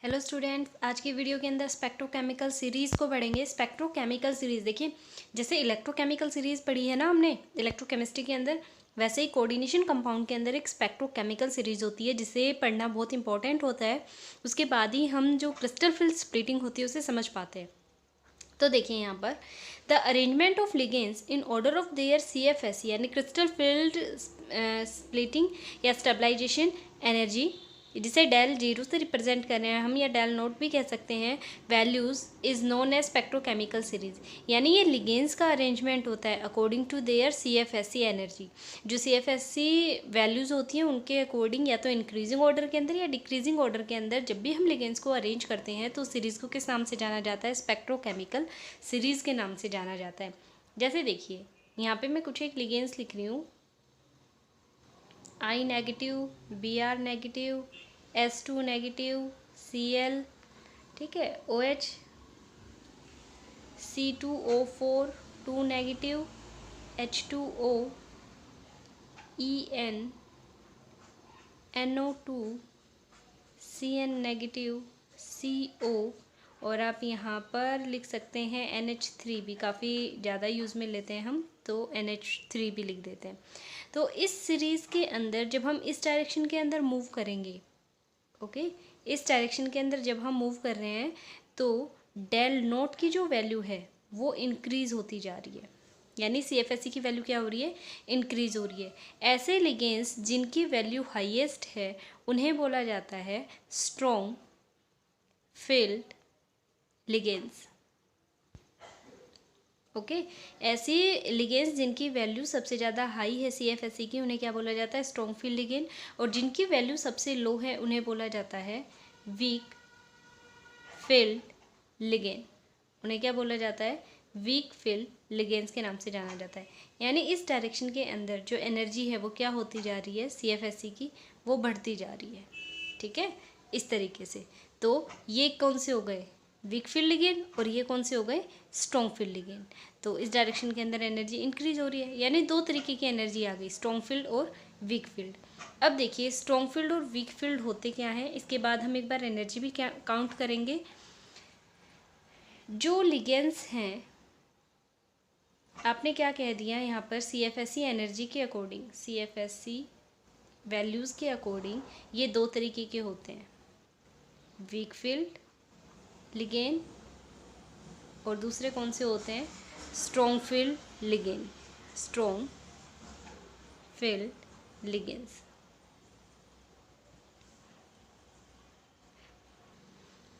Hello students, आज की video के अंदर स्पेक्ट्रोकेमिकल सीरीज़ को पढ़ेंगे। स्पेक्ट्रोकेमिकल सीरीज़ देखिए, जैसे इलेक्ट्रोकेमिकल सीरीज़ पढ़ी है ना हमने इलेक्ट्रोकेमिस्ट्री के अंदर, वैसे ही कोऑर्डिनेशन कंपाउंड के अंदर एक स्पेक्ट्रोकेमिकल सीरीज़ होती है जिसे पढ़ना बहुत इंपॉर्टेंट होता है। उसके बाद ही हम जो क्रिस्टल फील्ड स्प्लिटिंग होती है उसे समझ पाते हैं। तो देखिए यहाँ पर the arrangement of ligands in order of their CFSE यानी क्रिस्टल फील्ड स्प्लिटिंग या स्टेबलाइजेशन एनर्जी, जिसे डेल जीरो से रिप्रेजेंट कर रहे हैं हम या डेल नोट भी कह सकते हैं, values is known as spectrochemical series. यानी ये लिगेंड्स का अरेंजमेंट होता है according to their CFSE energy. जो CFSE वैल्यूज़ होती हैं उनके अकॉर्डिंग या तो इंक्रीजिंग ऑर्डर के अंदर या डिक्रीजिंग ऑर्डर के अंदर जब भी हम लिगेंड्स को अरेंज करते हैं तो सीरीज़ को किस नाम से जाना जाता है? स्पेक्ट्रोकेमिकल सीरीज़ के नाम से जाना जाता है। जैसे देखिए यहाँ पे मैं कुछ एक लिगेंड्स लिख रही हूँ, I negative, Br negative, S2 negative, Cl, ठीक है, OH, C2O4 2 negative, H2O, En, NO2, Cn negative, CO, और आप यहाँ पर लिख सकते हैं NH3 भी, काफ़ी ज़्यादा यूज़ में लेते हैं हम तो NH3 भी लिख देते हैं। तो इस सीरीज़ के अंदर जब हम इस डायरेक्शन के अंदर मूव करेंगे, ओके, इस डायरेक्शन के अंदर जब हम मूव कर रहे हैं तो डेल नोट की जो वैल्यू है वो इंक्रीज़ होती जा रही है। यानी CFSE की वैल्यू क्या हो रही है? इंक्रीज़ हो रही है। ऐसे लिगेंड्स जिनकी वैल्यू हाईएस्ट है उन्हें बोला जाता है स्ट्रॉन्ग फील्ड लिगेंड्स। ओके, ऐसी लिगेंड्स जिनकी वैल्यू सबसे ज़्यादा हाई है CFSE की उन्हें क्या बोला जाता है? Strong field ligand. और जिनकी वैल्यू सबसे लो है उन्हें बोला जाता है वीक फील्ड लिगेंड। उन्हें क्या बोला जाता है? वीक फील्ड लिगेंड्स के नाम से जाना जाता है। यानी इस डायरेक्शन के अंदर जो एनर्जी है वो क्या होती जा रही है CFSE की? वो बढ़ती जा रही है। ठीक है, इस तरीके से। तो ये कौन से हो गए? वीक फील्ड लिगेंड, और ये कौन से हो गए? Strong field ligand. तो इस डायरेक्शन के अंदर एनर्जी इंक्रीज हो रही है, यानी दो तरीके की एनर्जी आ गई, स्ट्रॉन्ग फील्ड और वीक फील्ड। अब देखिए स्ट्रॉन्ग फील्ड और वीक फील्ड होते क्या है, इसके बाद हम एक बार एनर्जी भी क्या काउंट करेंगे। जो लिगेंड्स हैं, आपने क्या कह दिया यहाँ पर? CFSE एनर्जी के अकॉर्डिंग, CFSE वैल्यूज़ के अकॉर्डिंग ये दो तरीके के होते हैं, वीक फील्ड लिगेंड और दूसरे कौन से होते हैं? Strong field ligand. Strong field ligands.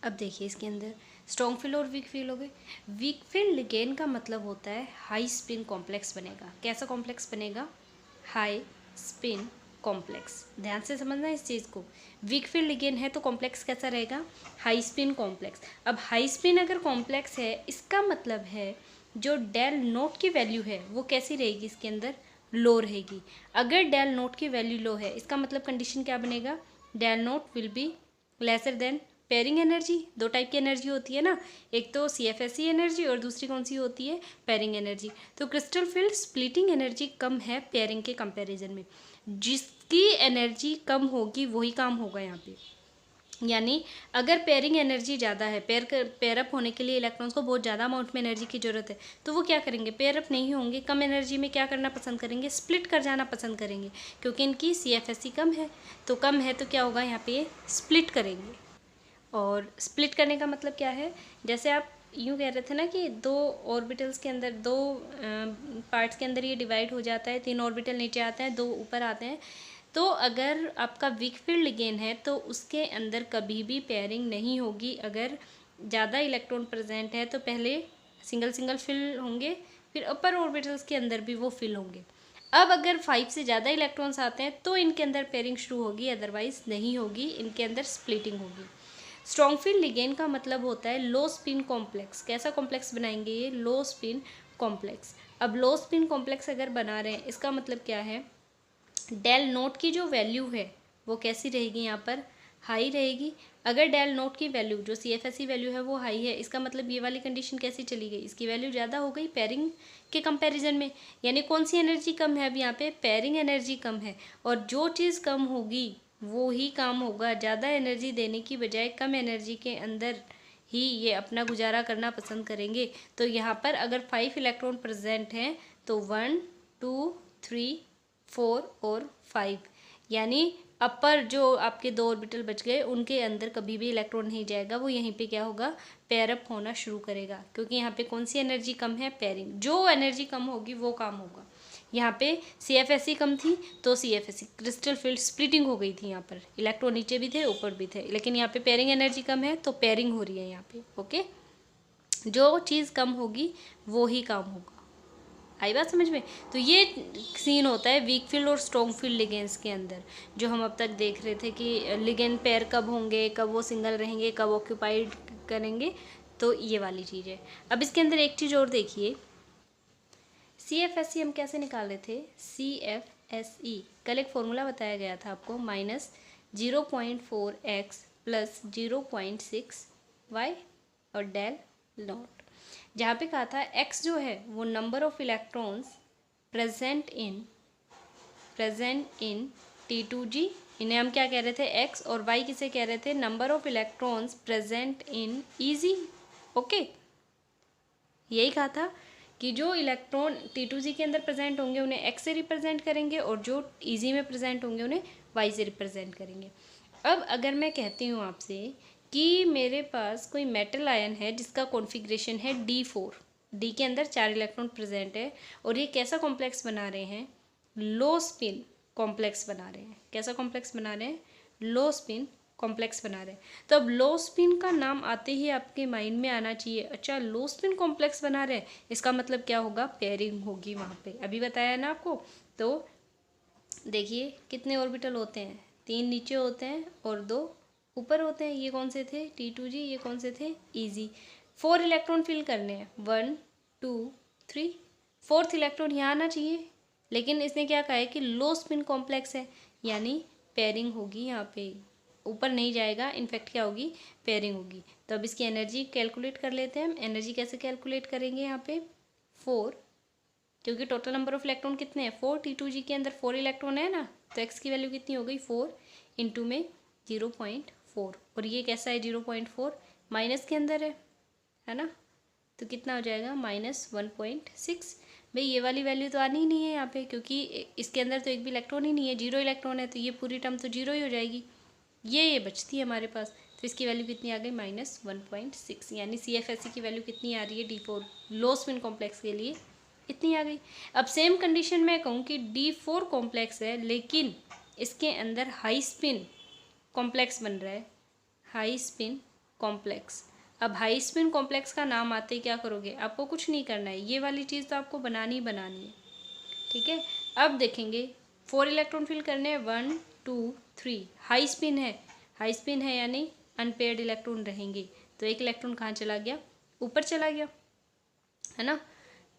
अब देखिए इसके अंदर स्ट्रॉन्ग फील्ड और वीक फील्ड हो गए। वीक फील्ड लिगेंड का मतलब होता है हाई स्पिन कॉम्प्लेक्स बनेगा। कैसा कॉम्प्लेक्स बनेगा? High spin complex. ध्यान से समझना इस चीज़ को। वीक फील्ड लिगेंड है तो कॉम्प्लेक्स कैसा रहेगा? High spin complex. अब हाई स्पिन अगर कॉम्प्लेक्स है इसका मतलब है जो डेल नोट की वैल्यू है वो कैसी रहेगी? इसके अंदर लो रहेगी। अगर डेल नोट की वैल्यू लो है इसका मतलब कंडीशन क्या बनेगा? Del nought will be lesser than pairing energy. दो टाइप की एनर्जी होती है ना, एक तो CFSE एनर्जी और दूसरी कौन सी होती है? Pairing energy. तो क्रिस्टल फील्ड स्प्लिटिंग एनर्जी कम है पेयरिंग के कंपैरिजन में। जिसकी एनर्जी कम होगी वही काम होगा यहाँ पे। यानी अगर पेयरिंग एनर्जी ज़्यादा है, पेयर अप होने के लिए इलेक्ट्रॉन्स को बहुत ज़्यादा अमाउंट में एनर्जी की ज़रूरत है, तो वो क्या करेंगे? पेयर अप नहीं होंगे, कम एनर्जी में क्या करना पसंद करेंगे? स्प्लिट कर जाना पसंद करेंगे, क्योंकि इनकी CFSE कम है। तो कम है तो क्या होगा यहाँ पे? स्प्लिट करेंगे। और स्प्लिट करने का मतलब क्या है? जैसे आप यूँ कह रहे थे ना कि दो ऑर्बिटल्स के अंदर, दो पार्ट्स के अंदर ये डिवाइड हो जाता है, 3 ऑर्बिटल नीचे आते हैं, 2 ऊपर आते हैं। तो अगर आपका वीक फील्ड लिगेंड है तो उसके अंदर कभी भी पेयरिंग नहीं होगी। अगर ज़्यादा इलेक्ट्रॉन प्रेजेंट है तो पहले सिंगल सिंगल फिल होंगे, फिर अपर ऑर्बिटल्स के अंदर भी वो फिल होंगे। अब अगर 5 से ज़्यादा इलेक्ट्रॉन्स आते हैं तो इनके अंदर पेयरिंग शुरू होगी, अदरवाइज नहीं होगी, इनके अंदर स्प्लिटिंग होगी। स्ट्रॉन्ग फील्ड लिगेंड का मतलब होता है लो स्पिन कॉम्प्लेक्स। कैसा कॉम्प्लेक्स बनाएंगे? ये लो स्पिन कॉम्प्लेक्स। अब लो स्पिन कॉम्प्लेक्स अगर बना रहे हैं इसका मतलब क्या है? डेल नोट की जो वैल्यू है वो कैसी रहेगी? यहाँ पर हाई रहेगी। अगर डेल नोट की वैल्यू जो CFSE वैल्यू है वो हाई है, इसका मतलब ये वाली कंडीशन कैसी चली गई? इसकी वैल्यू ज़्यादा हो गई पेयरिंग के कंपैरिजन में। यानी कौन सी एनर्जी कम है अब यहाँ पे? पेयरिंग एनर्जी कम है। और जो चीज़ कम होगी वो ही काम होगा। ज़्यादा एनर्जी देने की बजाय कम एनर्जी के अंदर ही ये अपना गुजारा करना पसंद करेंगे। तो यहाँ पर अगर 5 इलेक्ट्रॉन प्रेजेंट हैं तो 1 2 3 4 और 5, यानी अपर जो आपके 2 ऑर्बिटल बच गए उनके अंदर कभी भी इलेक्ट्रॉन नहीं जाएगा, वो यहीं पे क्या होगा, पेयर अप होना शुरू करेगा। क्योंकि यहाँ पे कौन सी एनर्जी कम है, पेयरिंग। जो एनर्जी कम होगी वो काम होगा। यहाँ पे CFSE कम थी तो CFSE क्रिस्टल फील्ड स्प्लिटिंग हो गई थी। यहाँ पर इलेक्ट्रॉन नीचे भी थे ऊपर भी थे, लेकिन यहाँ पे पेयरिंग एनर्जी कम है तो पेयरिंग हो रही है यहाँ पे। ओके, जो चीज़ कम होगी वो ही काम होगा। आई बात समझ में? तो ये सीन होता है वीक फील्ड और स्ट्रॉन्ग फील्ड लिगेंड्स के अंदर, जो हम अब तक देख रहे थे कि लिगेंड पेयर कब होंगे, कब वो सिंगल रहेंगे, कब ऑक्यूपाइड करेंगे। तो ये वाली चीज़ है। अब इसके अंदर एक चीज़ और देखिए, CFSE हम कैसे निकाल रहे थे, CFSE कल एक फॉर्मूला बताया गया था आपको, -0.4x + 0.6y और डेल नॉट, जहाँ पे कहा था x जो है वो number of electrons present in T2G, इन्हें हम क्या कह रहे थे, x, और y किसे कह रहे थे, number of electrons present in EG। Okay, यही कहा था कि जो इलेक्ट्रॉन T2G के अंदर प्रेजेंट होंगे उन्हें x से रिप्रेजेंट करेंगे और जो EG में प्रेजेंट होंगे उन्हें y से रिप्रेजेंट करेंगे। अब अगर मैं कहती हूँ आपसे कि मेरे पास कोई मेटल आयन है जिसका कॉन्फ़िगरेशन है D4, D के अंदर 4 इलेक्ट्रॉन प्रेजेंट है और ये कैसा कॉम्प्लेक्स बना रहे हैं, लो स्पिन कॉम्प्लेक्स बना रहे हैं। कैसा कॉम्प्लेक्स बना रहे हैं, लो स्पिन कॉम्प्लेक्स बना रहे हैं। तो अब लो स्पिन का नाम आते ही आपके माइंड में आना चाहिए, अच्छा लो स्पिन कॉम्प्लेक्स बना रहे हैं, इसका मतलब क्या होगा, पेयरिंग होगी वहाँ पे। अभी बताया ना आपको। तो देखिए कितने ऑर्बिटल होते हैं, 3 नीचे होते हैं और 2 ऊपर होते हैं। ये कौन से थे, T2G, ये कौन से थे, EG। 4 इलेक्ट्रॉन फिल करने हैं, 1 2 3, 4th इलेक्ट्रॉन यहाँ आना चाहिए, लेकिन इसने क्या कहा है कि लो स्पिन कॉम्प्लेक्स है, यानी पेयरिंग होगी यहाँ पे, ऊपर नहीं जाएगा, इनफैक्ट क्या होगी, पेयरिंग होगी। तो अब इसकी एनर्जी कैलकुलेट कर लेते हैं हम। एनर्जी कैसे कैलकुलेट करेंगे, यहाँ पे 4, क्योंकि टोटल नंबर ऑफ इलेक्ट्रॉन कितने हैं, 4, T2G के अंदर 4 इलेक्ट्रॉन है ना, तो x की वैल्यू कितनी हो गई, 4 इंटू में 0.4, और ये कैसा है 0.4, माइनस के अंदर है ना, तो कितना हो जाएगा, -1.6। भाई ये वाली वैल्यू तो आनी ही नहीं है यहाँ पे, क्योंकि इसके अंदर तो एक भी इलेक्ट्रॉन ही नहीं है, 0 इलेक्ट्रॉन है, तो ये पूरी टर्म तो 0 ही हो जाएगी, ये बचती है हमारे पास। तो इसकी वैल्यू कितनी आ गई, -1.6, यानी CFSE की वैल्यू कितनी आ रही है D4 लो स्पिन कॉम्प्लेक्स के लिए, इतनी आ गई। अब सेम कंडीशन में कहूँ कि D4 कॉम्प्लेक्स है लेकिन इसके अंदर हाई स्पिन कॉम्प्लेक्स बन रहा है, हाई स्पिन कॉम्प्लेक्स। अब हाई स्पिन कॉम्प्लेक्स का नाम आते ही क्या करोगे, आपको कुछ नहीं करना है, ये वाली चीज़ तो आपको बनानी ही बनानी है, ठीक है। अब देखेंगे 4 इलेक्ट्रॉन फिल करने हैं, 1 2 3, हाई स्पिन है यानी अनपेयर्ड इलेक्ट्रॉन रहेंगे, तो एक इलेक्ट्रॉन कहाँ चला गया, ऊपर चला गया, है ना,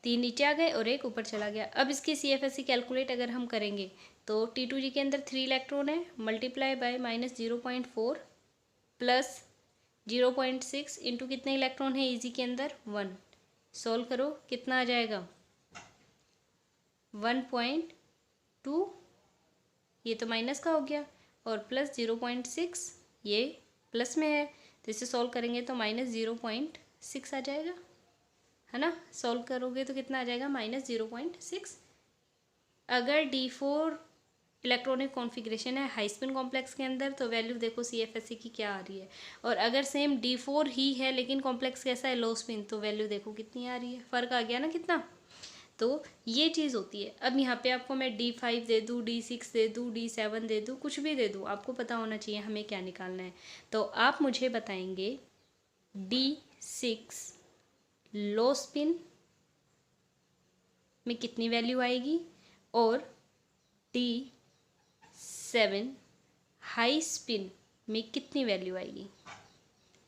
3 नीचे आ गए और एक ऊपर चला गया। अब इसकी CFSE कैलकुलेट अगर हम करेंगे तो T2G के अंदर 3 इलेक्ट्रॉन है, मल्टीप्लाई बाय -0.4 प्लस 0.6 इंटू कितने इलेक्ट्रॉन है EG के अंदर, 1, सॉल्व करो कितना आ जाएगा, 1.2, ये तो माइनस का हो गया, और प्लस 0.6 ये प्लस में है, तो इसे सॉल्व करेंगे तो -0.6 आ जाएगा, है ना। सॉल्व करोगे तो कितना आ जाएगा, -0.6। अगर D4 इलेक्ट्रॉनिक कॉन्फ़िगरेशन है हाई स्पिन कॉम्प्लेक्स के अंदर, तो वैल्यू देखो CFSE की क्या आ रही है, और अगर सेम D4 ही है लेकिन कॉम्प्लेक्स कैसा है, लो स्पिन, तो वैल्यू देखो कितनी आ रही है, फ़र्क आ गया ना कितना। तो ये चीज़ होती है। अब यहाँ पे आपको मैं D5 दे दूँ, D6 दे दूँ, D7 दे दूँ, कुछ भी दे दूँ, आपको पता होना चाहिए हमें क्या निकालना है। तो आप मुझे बताएंगे D6 लो स्पिन में कितनी वैल्यू आएगी और D7 हाई स्पिन में कितनी वैल्यू आएगी।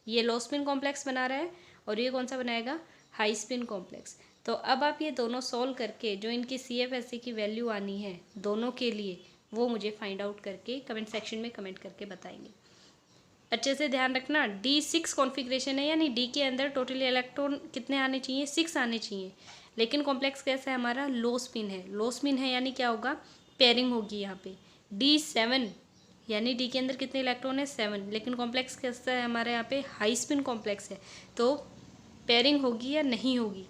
ये लो स्पिन कॉम्प्लेक्स बना रहा है और ये कौन सा बनाएगा, हाई स्पिन कॉम्प्लेक्स। तो अब आप ये दोनों सॉल्व करके जो इनकी CFSE की वैल्यू आनी है दोनों के लिए, वो मुझे फाइंड आउट करके कमेंट सेक्शन में कमेंट करके बताएंगे। अच्छे से ध्यान रखना, D6 कॉन्फ़िगरेशन है, यानी D के अंदर टोटल इलेक्ट्रॉन कितने आने चाहिए, 6 आने चाहिए, लेकिन कॉम्प्लेक्स कैसा है हमारा, लो स्पिन है। लो स्पिन है यानी क्या होगा, पेयरिंग होगी यहाँ पे। D7 यानी डी के अंदर कितने इलेक्ट्रॉन है 7, लेकिन कॉम्प्लेक्स कैसा है हमारे यहाँ पे हाई स्पिन कॉम्प्लेक्स है, तो पेयरिंग होगी या नहीं होगी।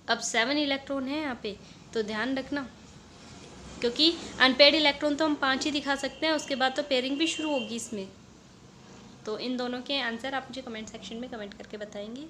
अब 7 इलेक्ट्रॉन है यहाँ पे, तो ध्यान रखना, क्योंकि अनपेयर्ड इलेक्ट्रॉन तो हम 5 ही दिखा सकते हैं, उसके बाद तो पेयरिंग भी शुरू होगी इसमें। तो इन दोनों के आंसर आप मुझे कमेंट सेक्शन में कमेंट करके बताएंगे।